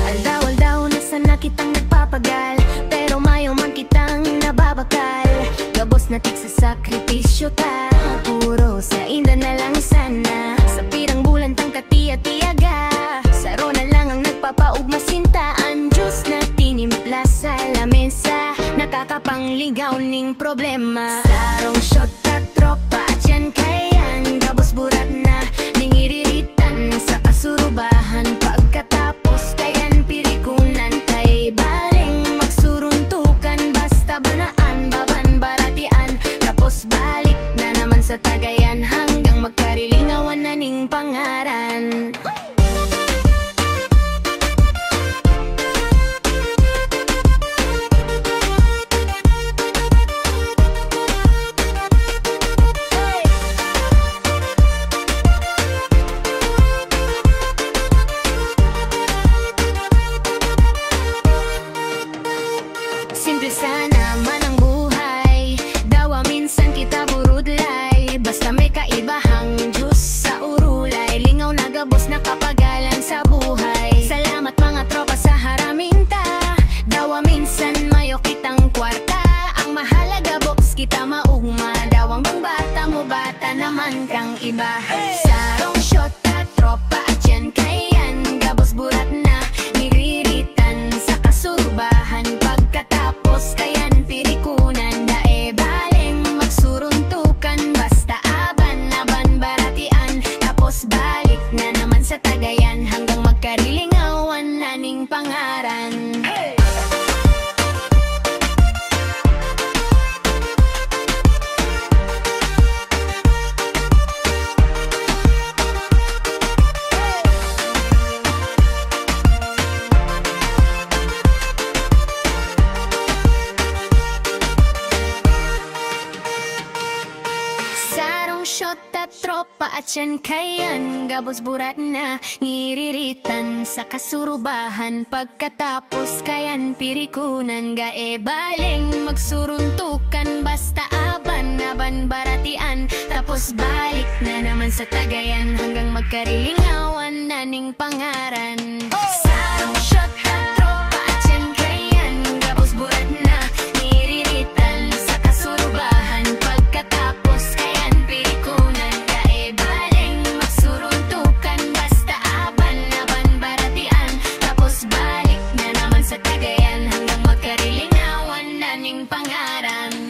Aldaw-aldaw na sana kitang nagpapagal, pero mayo man kitang nababakal. Gabos na tik sa sakripisyo ta, puro sa inda na lang sana. Sa pirang bulan tang katiya-tiyaga, saro na lang ang nagpapaugma sintaan. Diyos na tinimpla sa lamesa, nakakapangligaw ning problema. Sarong shot at tropa at yan kayan, gabos burat na ning iriritan sa kasurubahan. Pagkatapos kayan pirikunan kay baling magsuruntukan, basta banaan baban baratian. Tapos balik na naman sa tagayan hanggang magkarilingawan na ning pangaran. Simple sana man ang buhay, dawa minsan kita burudlay. Basta may kaibahang Diyos sa urulay, lingaw na gabos na kapagalan sa buhay. Salamat mga tropa sa haraminta, dawa minsan mayo kitang kwarta. Ang mahalaga box kita maugma, dawang bang bata mo bata naman kang iba. Sarong shot at tropa at yan kayan, gabos burat na niriritan sa kasurubahan. Pagkatapos kayan pirikunan, dae baling magsuruntukan, basta aban-aban baratian. Tapos balik na naman sa tagayan hanggang magkarilingawan na ning pangaran. Shot at tropa at yan kayan, gabos burat na ngiriritan sa kasurubahan. Pagkatapos kayan pirikunan, gae baling magsuruntukan, basta aban-aban baratian. Tapos balik na naman sa tagayan hanggang magkarilingawan na ning pangaran. Sarong shot at tropa at yan kayan, gabos burat na ngiriritan sa kasurubahan. Pagkatapos kayan pirikunan, gae baling magsuruntukan, basta aban-aban baratian. Tapos balik na naman sa tagayan hanggang magkarilingawan na ning pangaran.